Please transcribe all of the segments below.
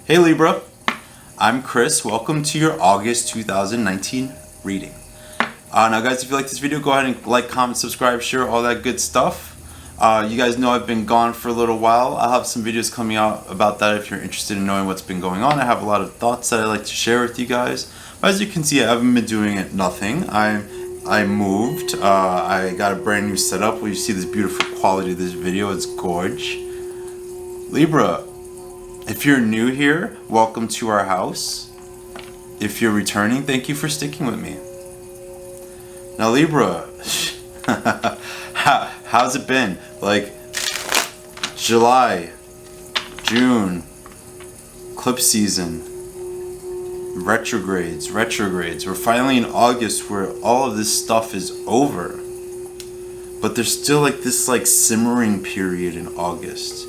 Hey Libra, I'm Chris. Welcome to your August 2019 reading. Now guys, if you like this video, go ahead and like, comment, subscribe, share, all that good stuff. You guys know I've been gone for a little while. I'll have some videos coming out about that if you're interested in knowing what's been going on. I have a lot of thoughts that I like to share with you guys. But as you can see, I haven't been doing nothing. I moved. I got a brand new setup. Where you see this beautiful quality of this video. It's gorge. Libra, if you're new here, welcome to our house. If you're returning, thank you for sticking with me. Now Libra, how's it been? Like July, June, eclipse season, retrogrades. We're finally in August where all of this stuff is over. But there's still like this simmering period in August.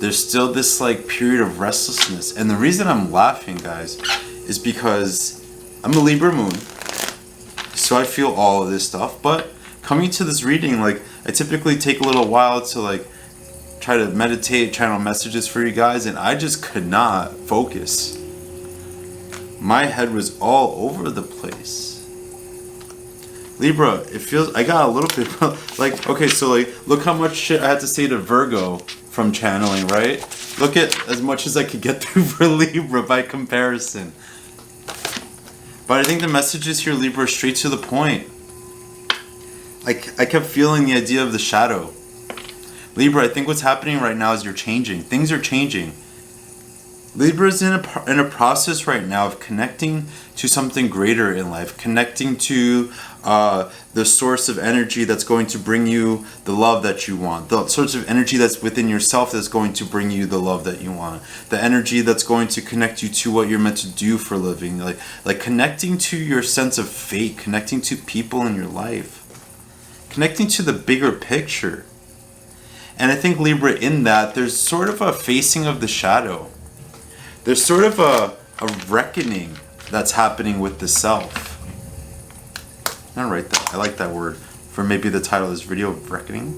There's still this period of restlessness. And the reason I'm laughing, guys, is because I'm a Libra moon. So I feel all of this stuff. But coming to this reading, I typically take a little while to try to meditate, channel messages for you guys, and I just could not focus. My head was all over the place. Libra, it feels, I got a little bit okay, so look how much shit I had to say to Virgo from channeling, right? Look at as much as I could get through for Libra by comparison. But I think the messages here, Libra, are straight to the point. I kept feeling the idea of the shadow. Libra, I think what's happening right now is you're changing. Things are changing. Libra is in a process right now of connecting to something greater in life, connecting to the source of energy that's going to bring you the love that you want, the source of energy that's within yourself that's going to bring you the love that you want, the energy that's going to connect you to what you're meant to do for a living, like connecting to your sense of fate, connecting to people in your life, connecting to the bigger picture. And I think Libra, in that, there's sort of a facing of the shadow. There's sort of a reckoning that's happening with the self. I write that. I like that word for maybe the title of this video, reckoning.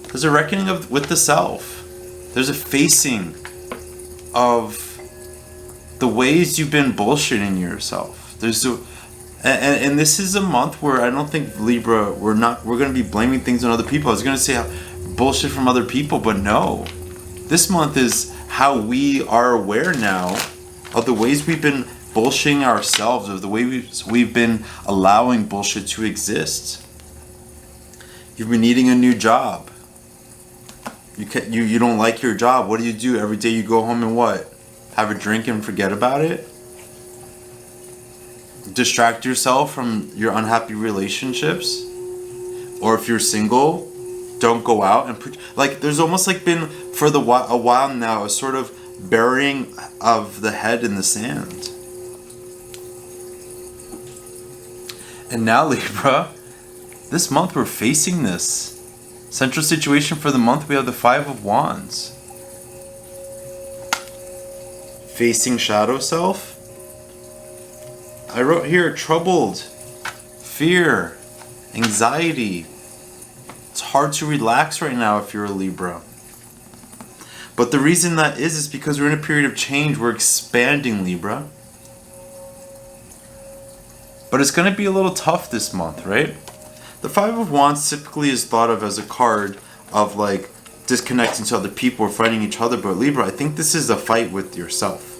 There's a reckoning with the self. There's a facing of the ways you've been bullshitting yourself. And this is a month where I don't think Libra, we're going to be blaming things on other people. I was going to say bullshit from other people, but no. This month is how we are aware now of the ways we've been bullshitting ourselves, of the way we've been allowing bullshit to exist. You've been needing a new job. You don't like your job. What do? Every day you go home and what? Have a drink and forget about it? Distract yourself from your unhappy relationships? Or if you're single, don't go out and there's almost been for a while now a sort of burying of the head in the sand. And now Libra, this month we're facing this central situation. For the month we have the Five of Wands. Facing shadow self. I wrote here troubled, fear, anxiety. It's hard to relax right now if you're a Libra. But the reason that is because we're in a period of change. We're expanding, Libra. But it's going to be a little tough this month, right? The Five of Wands typically is thought of as a card of disconnecting to other people or fighting each other. But Libra, I think this is a fight with yourself.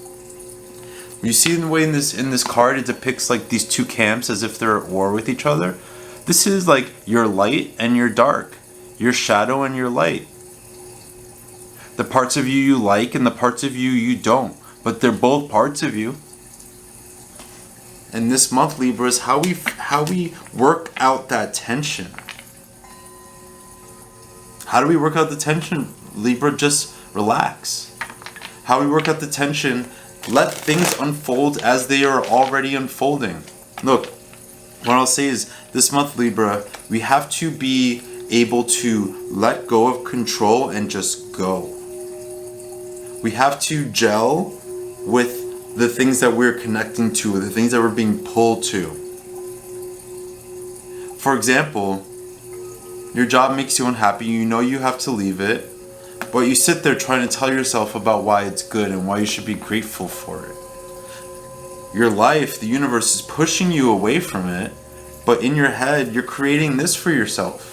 You see the way in this card it depicts these two camps as if they're at war with each other. This is your light and your dark, your shadow and your light. The parts of you like and the parts of you don't, but they're both parts of you. And this month, Libra, is how we work out that tension. How do we work out the tension, Libra? Just relax. How we work out the tension, let things unfold as they are already unfolding. Look, what I'll say is, this month, Libra, we have to be able to let go of control and just go. We have to gel with the things that we're connecting to, the things that we're being pulled to. For example, your job makes you unhappy, you know you have to leave it, But you sit there trying to tell yourself about why it's good and why you should be grateful for it. Your life, the universe is pushing you away from it, but in your head, you're creating this for yourself.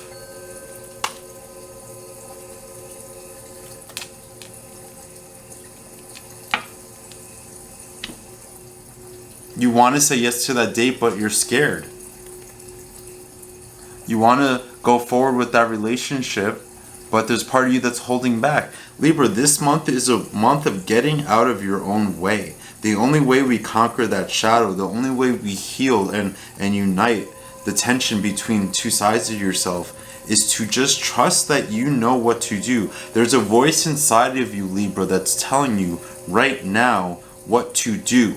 You want to say yes to that date, but you're scared. You want to go forward with that relationship, but there's part of you that's holding back. Libra, this month is a month of getting out of your own way. The only way we conquer that shadow, the only way we heal and unite the tension between two sides of yourself is to just trust that you know what to do. There's a voice inside of you, Libra, that's telling you right now what to do.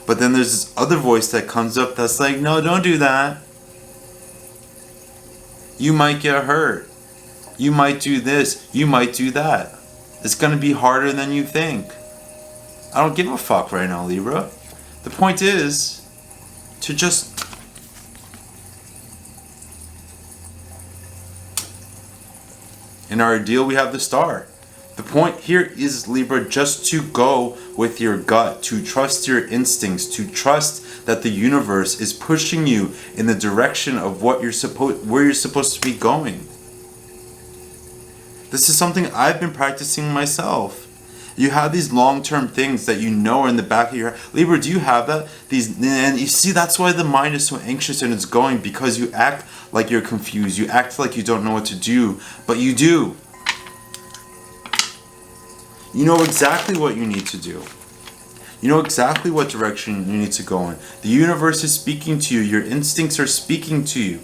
But then there's this other voice that comes up that's like, no, don't do that. You might get hurt. You might do this. You might do that. It's going to be harder than you think. I don't give a fuck right now, Libra. The point is to just in our deal we have the star. The point here is, Libra, just to go with your gut, to trust your instincts, to trust that the universe is pushing you in the direction of where you're supposed to be going. This is something I've been practicing myself. You have these long-term things that you know are in the back of your head. Libra, do you have that? And you see, that's why the mind is so anxious and it's going, because you act like you're confused. You act like you don't know what to do, but you do. You know exactly what you need to do. You know exactly what direction you need to go in. The universe is speaking to you. Your instincts are speaking to you.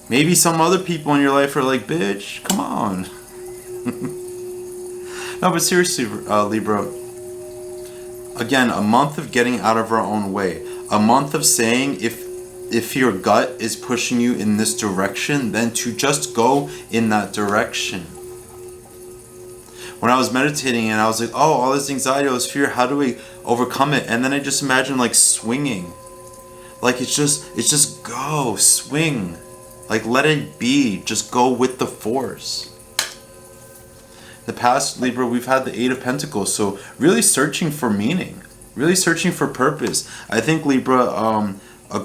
Maybe some other people in your life are like, bitch, come on. No, but seriously, Libra. Again, a month of getting out of our own way. A month of saying if your gut is pushing you in this direction, then to just go in that direction. When I was meditating and I was like, oh, all this anxiety, all this fear, how do we overcome it? And then I just imagined like swinging. Like it's just go, swing. Like let it be, just go with the force. The past, Libra, we've had the Eight of Pentacles, so really searching for meaning, really searching for purpose. I think, Libra,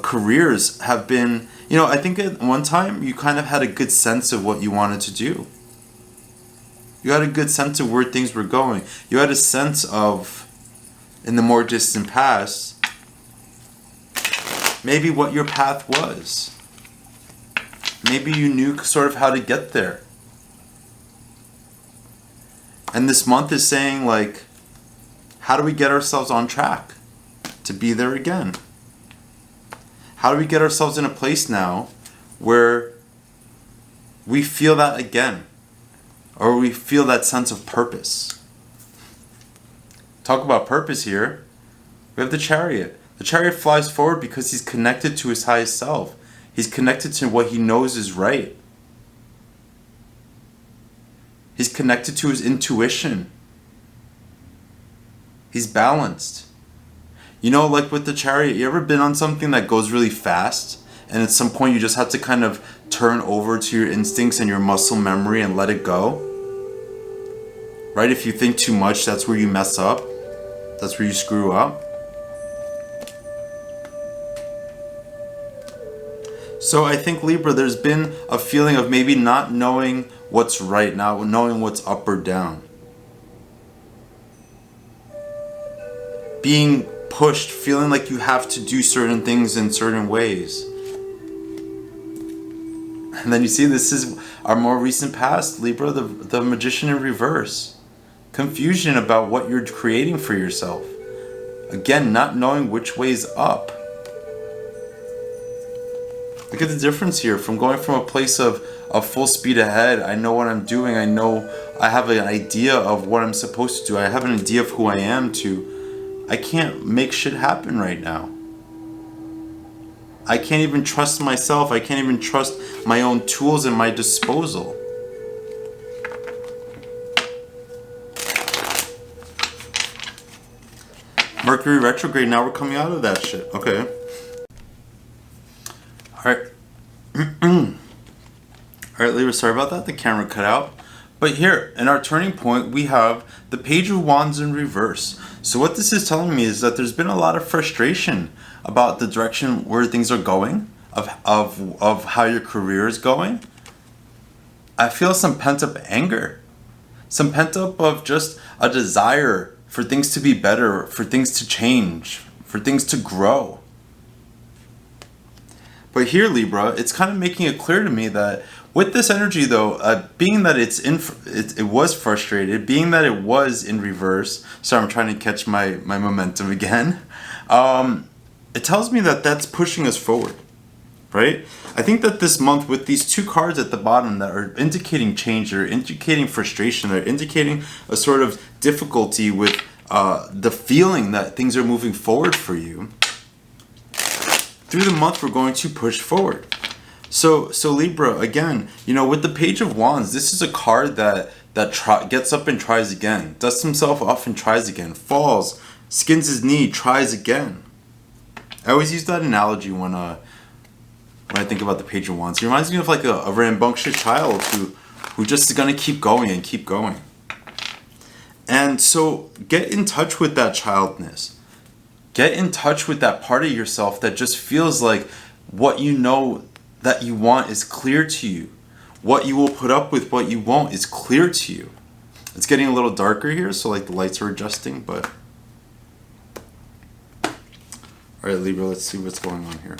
careers have been, I think at one time you kind of had a good sense of what you wanted to do. You had a good sense of where things were going. You had a sense of, in the more distant past, maybe what your path was. Maybe you knew sort of how to get there. And this month is saying, like, how do we get ourselves on track to be there again? How do we get ourselves in a place now where we feel that again? Or we feel that sense of purpose? Talk about purpose here. We have the Chariot. The Chariot flies forward because he's connected to his highest self. He's connected to what he knows is right. He's connected to his intuition. He's balanced. Like with the Chariot, you ever been on something that goes really fast and at some point you just have to kind of turn over to your instincts and your muscle memory and let it go? Right? If you think too much, that's where you mess up. That's where you screw up. So I think, Libra, there's been a feeling of maybe not knowing what's right, not knowing what's up or down. Being pushed, feeling like you have to do certain things in certain ways. And then you see, this is our more recent past, Libra, the Magician in reverse. Confusion about what you're creating for yourself. Again, not knowing which way's up. Look at the difference here from going from a place of full speed ahead. I know what I'm doing. I have an idea of what I'm supposed to do. I have an idea of who I am to. I can't make shit happen right now. I can't even trust myself. I can't even trust my own tools in my disposal. Mercury retrograde, now we're coming out of that shit. Okay. Alright. Alright, Libra, sorry about that. The camera cut out. But here, in our turning point, we have the Page of Wands in reverse. So what this is telling me is that there's been a lot of frustration about the direction where things are going, of how your career is going. I feel some pent-up anger. Some pent-up of just a desire for things to be better, for things to change, for things to grow. But here, Libra, it's kind of making it clear to me that with this energy, though, being that it was frustrated, being that it was in reverse. Sorry, I'm trying to catch my momentum again. It tells me that that's pushing us forward, right? I think that this month, with these two cards at the bottom that are indicating change, they're indicating frustration, they're indicating a sort of difficulty with the feeling that things are moving forward for you. Through the month, we're going to push forward. So Libra, again, with the Page of Wands, this is a card that gets up and tries again, dusts himself off and tries again, falls, skins his knee, tries again. I always use that analogy when I think about the Page of Wands. He reminds me of like a rambunctious child who just is gonna keep going and keep going. And so get in touch with that childness. Get in touch with that part of yourself that just feels like what you know that you want is clear to you. What you will put up with, what you won't, is clear to you. It's getting a little darker here, so like the lights are adjusting, but... Alright, Libra, let's see what's going on here.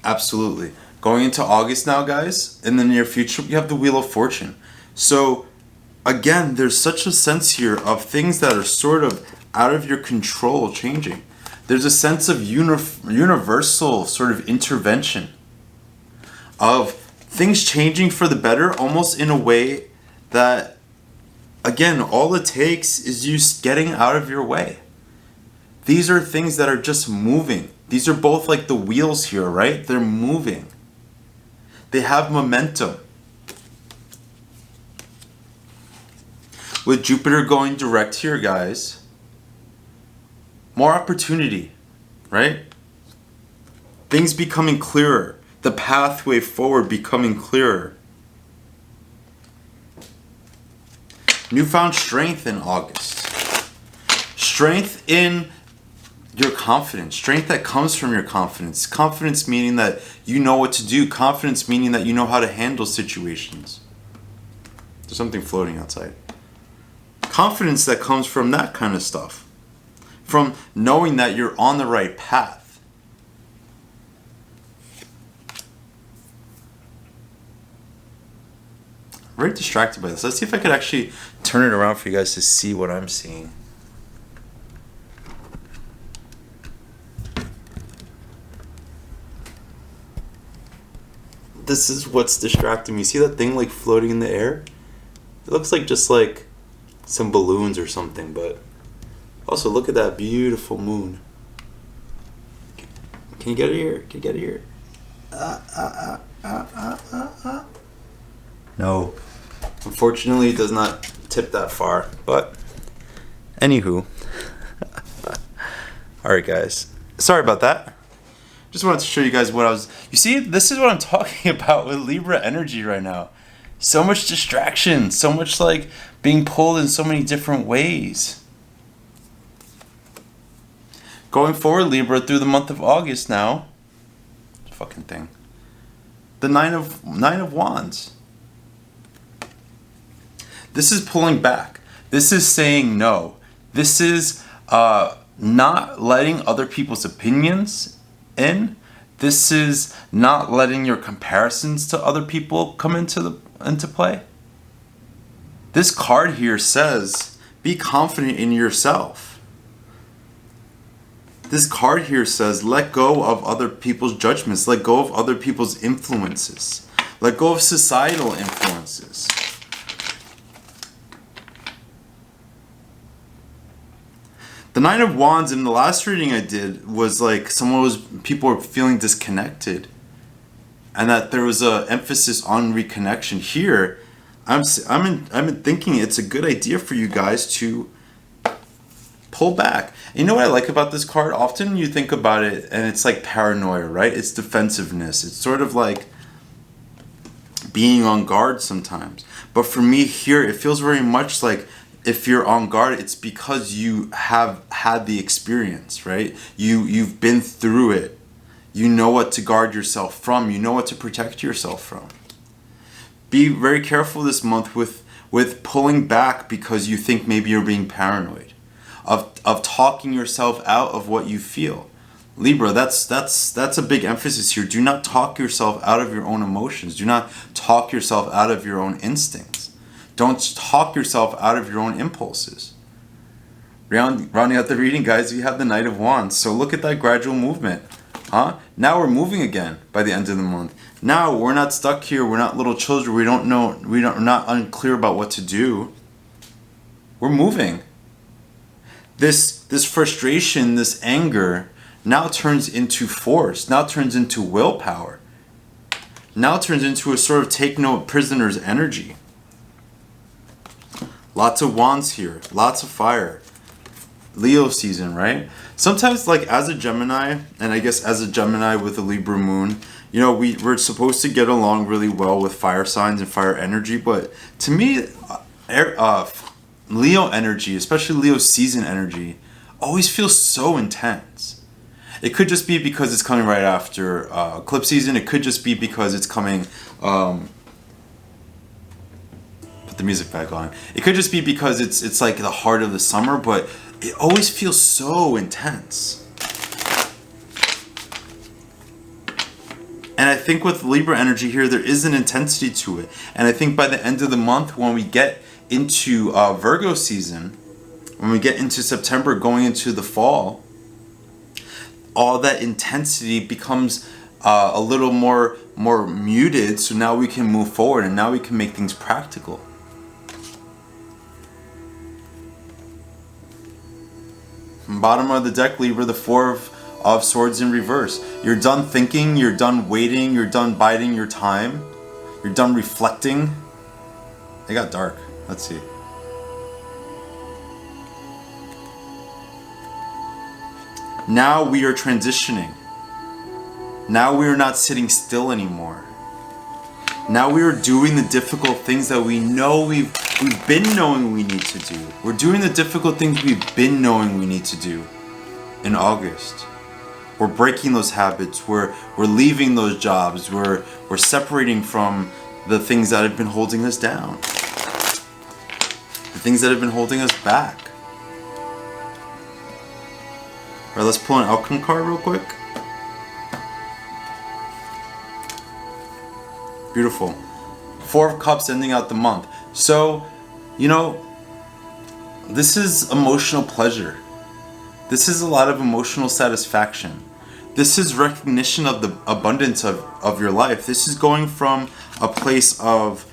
Absolutely. Going into August now, guys, in the near future, we have the Wheel of Fortune. So, again, there's such a sense here of things that are sort of out of your control changing. There's a sense of universal sort of intervention, of things changing for the better, almost in a way that, again, all it takes is you getting out of your way. These are things that are just moving. These are both like the wheels here, right? They're moving. They have momentum. With Jupiter going direct here, guys, more opportunity, right? Things becoming clearer. The pathway forward becoming clearer. Newfound strength in August. Strength in your confidence. Strength that comes from your confidence. Confidence meaning that you know what to do. Confidence meaning that you know how to handle situations. There's something floating outside. Confidence that comes from that kind of stuff. From knowing that you're on the right path. I'm very distracted by this. Let's see if I could actually turn it around for you guys to see what I'm seeing. This is what's distracting me. See that thing like floating in the air? It looks like just like some balloons or something, but also look at that beautiful moon. Can you get it here? Can you get it here? No. Unfortunately, it does not tip that far, but anywho. Alright guys, sorry about that. Just wanted to show you guys what I was... You see, this is what I'm talking about with Libra energy right now. So much distraction, so much like being pulled in so many different ways. Going forward, Libra, through the month of August now. Fucking thing. The Nine of Wands. This is pulling back. This is saying no. This is not letting other people's opinions in. This is not letting your comparisons to other people come into play. This card here says, be confident in yourself. This card here says, let go of other people's judgments. Let go of other people's influences. Let go of societal influences. The Nine of Wands in the last reading I did was like people were feeling disconnected, and that there was a emphasis on reconnection. Here, I'm thinking it's a good idea for you guys to pull back. And you know what I like about this card? Often you think about it and it's like paranoia, right? It's defensive. It's sort of like being on guard sometimes. But for me here, it feels very much like if you're on guard, it's because you have had the experience, right? You've been through it. You know what to guard yourself from. You know what to protect yourself from. Be very careful this month with pulling back because you think maybe you're being paranoid. Of talking yourself out of what you feel. Libra, that's a big emphasis here. Do not talk yourself out of your own emotions. Do not talk yourself out of your own instincts. Don't talk yourself out of your own impulses. Rounding out the reading, guys, we have the Knight of Wands. So look at that gradual movement. Now we're moving again by the end of the month. Now we're not stuck here. We're not little children. We're not unclear about what to do. We're moving. This frustration, this anger, now turns into force. Now turns into willpower. Now turns into a sort of take no prisoners energy. Lots of wands here. Lots of fire. Leo season, right? Sometimes, like, as a Gemini, and I guess as a Gemini with a Libra moon, you know, we're supposed to get along really well with fire signs and fire energy, but to me, Leo energy, especially Leo season energy, always feels so intense. It could just be because it's coming right after eclipse season. It could just be because it's coming... put the music back on. It could just be because it's like the heart of the summer, but it always feels so intense. And I think with Libra energy here, there is an intensity to it. And I think by the end of the month, when we get into Virgo season, when we get into September, going into the fall, all that intensity becomes a little more muted. So now we can move forward and now we can make things practical. Bottom of the deck, Libra, the Four of Swords in reverse. You're done thinking, you're done waiting, you're done biding your time, you're done reflecting. It got dark. Let's see. Now we are transitioning. Now we are not sitting still anymore. Now we are doing the difficult things that we know we've been knowing we need to do. We're doing the difficult things we've been knowing we need to do in August. We're breaking those habits. We're leaving those jobs. We're separating from the things that have been holding us down. The things that have been holding us back. Alright, let's pull an outcome card real quick. Beautiful. Four of Cups ending out the month. So, you know, this is emotional pleasure. This is a lot of emotional satisfaction. This is recognition of the abundance of your life. This is going from a place of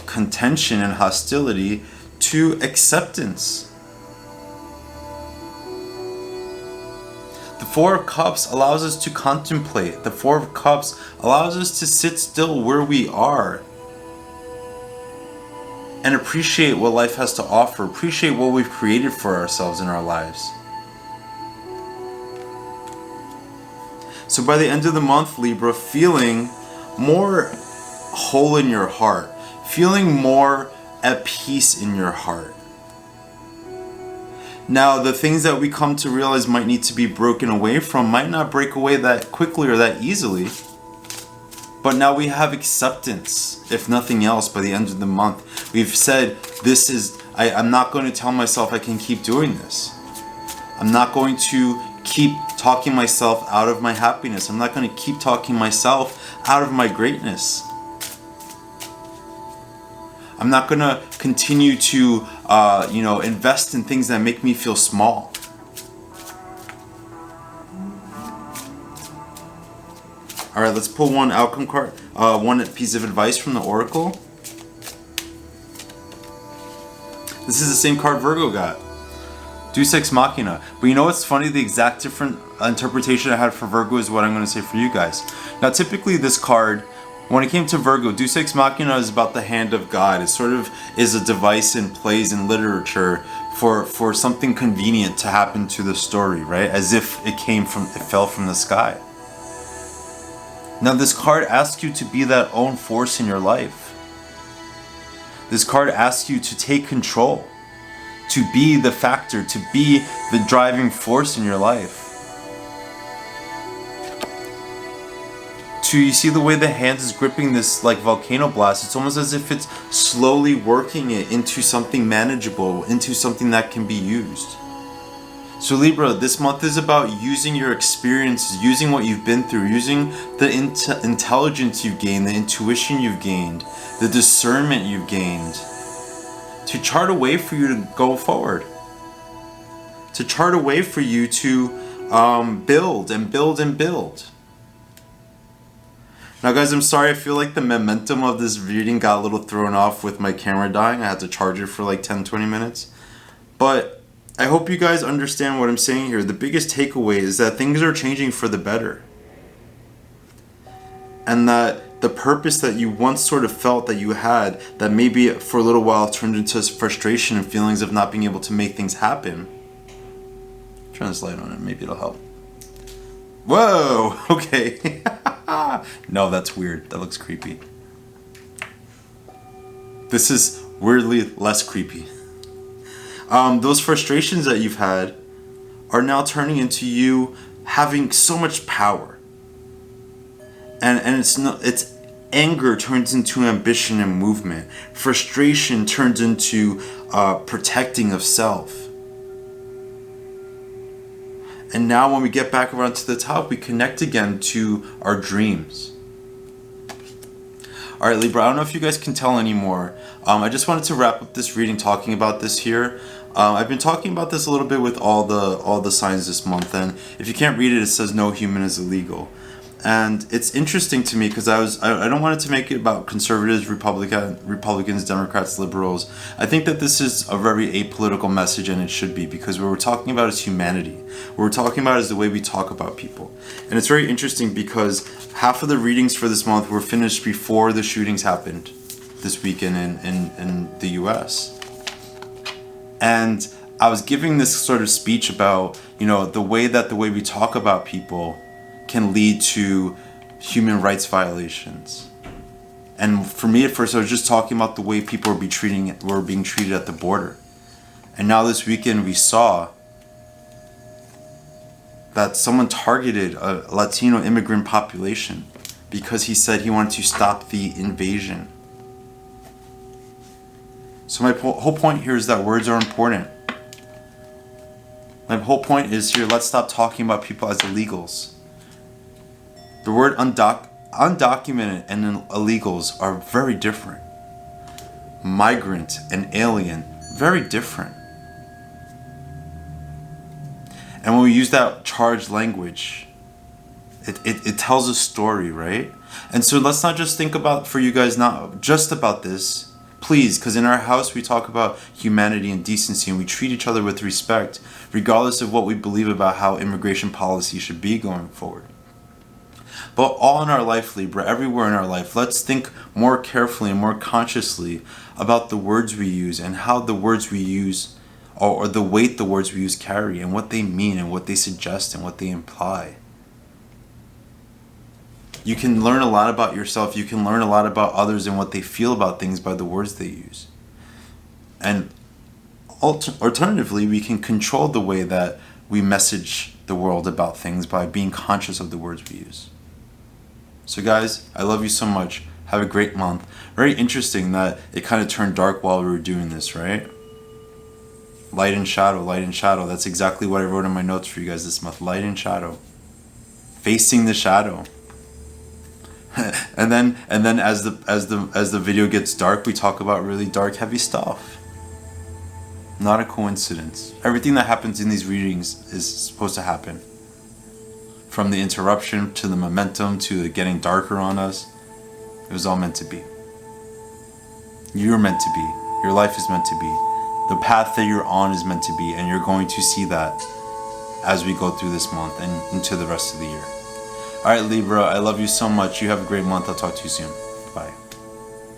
contention and hostility to acceptance. The Four of Cups allows us to contemplate. The Four of Cups allows us to sit still where we are and appreciate what life has to offer. Appreciate what we've created for ourselves in our lives. So by the end of the month, Libra, feeling more whole in your heart. Feeling more at peace in your heart. Now, the things that we come to realize might need to be broken away from might not break away that quickly or that easily. But now we have acceptance, if nothing else, by the end of the month. We've said, I'm not going to tell myself I can keep doing this. I'm not going to keep talking myself out of my happiness. I'm not going to keep talking myself out of my greatness. I'm not going to continue to, invest in things that make me feel small. All right, let's pull one outcome card, one piece of advice from the Oracle. This is the same card Virgo got. Deus Ex Machina. But you know what's funny? The exact different interpretation I had for Virgo is what I'm going to say for you guys. Now, typically this card, when it came to Virgo, Deus Ex Machina is about the hand of God. It sort of is a device in plays and literature for something convenient to happen to the story, right? As if it fell from the sky. Now this card asks you to be that own force in your life. This card asks you to take control, to be the factor, to be the driving force in your life. You see the way the hand is gripping this like volcano blast? It's almost as if it's slowly working it into something manageable, into something that can be used. So Libra, this month is about using your experiences, using what you've been through, using the intelligence you've gained, the intuition you've gained, the discernment you've gained, to chart a way for you to go forward, to chart a way for you to build and build and build. Now guys, I'm sorry, I feel like the momentum of this reading got a little thrown off with my camera dying. I had to charge it for like 10-20 minutes. But I hope you guys understand what I'm saying here. The biggest takeaway is that things are changing for the better. And that the purpose that you once sort of felt that you had, that maybe for a little while turned into frustration and feelings of not being able to make things happen. Turn this light on it, maybe it'll help. Whoa, okay. No, that's weird. That looks creepy. This is weirdly less creepy. Those frustrations that you've had are now turning into you having so much power. And it's anger turns into ambition and movement. Frustration turns into protecting of self. And now when we get back around to the top, we connect again to our dreams. Alright Libra, I don't know if you guys can tell anymore. I just wanted to wrap up this reading talking about this here. I've been talking about this a little bit with all the signs this month, and if you can't read it, it says no human is illegal. And it's interesting to me because I don't want it to make it about conservatives, Republicans, Democrats, liberals. I think that this is a very apolitical message, and it should be, because what we're talking about is humanity. What we're talking about is the way we talk about people. And it's very interesting because half of the readings for this month were finished before the shootings happened this weekend in the US. And I was giving this sort of speech about, you know, the way we talk about people can lead to human rights violations. And for me at first, I was just talking about the way people were being treated at the border. And now this weekend we saw that someone targeted a Latino immigrant population because he said he wanted to stop the invasion. So my whole point here is that words are important. My whole point is here, let's stop talking about people as illegals. The word undocumented and illegals are very different. Migrant and alien, very different. And when we use that charged language, it tells a story, right? And so let's not just think about, for you guys, not just about this, please, because in our house we talk about humanity and decency, and we treat each other with respect, regardless of what we believe about how immigration policy should be going forward. But all in our life, Libra, everywhere in our life, let's think more carefully and more consciously about the words we use and how the words we use, or the weight the words we use carry, and what they mean and what they suggest and what they imply. You can learn a lot about yourself, you can learn a lot about others and what they feel about things by the words they use. And alternatively, we can control the way that we message the world about things by being conscious of the words we use. So guys, I love you so much. Have a great month. Very interesting that it kind of turned dark while we were doing this, right? Light and shadow, light and shadow. That's exactly what I wrote in my notes for you guys this month. Light and shadow. Facing the shadow. and then as the video gets dark, we talk about really dark, heavy stuff. Not a coincidence. Everything that happens in these readings is supposed to happen. From the interruption to the momentum to the getting darker on us, it was all meant to be. You're meant to be. Your life is meant to be. The path that you're on is meant to be, and you're going to see that as we go through this month and into the rest of the year. Alright Libra, I love you so much. You have a great month. I'll talk to you soon. Bye.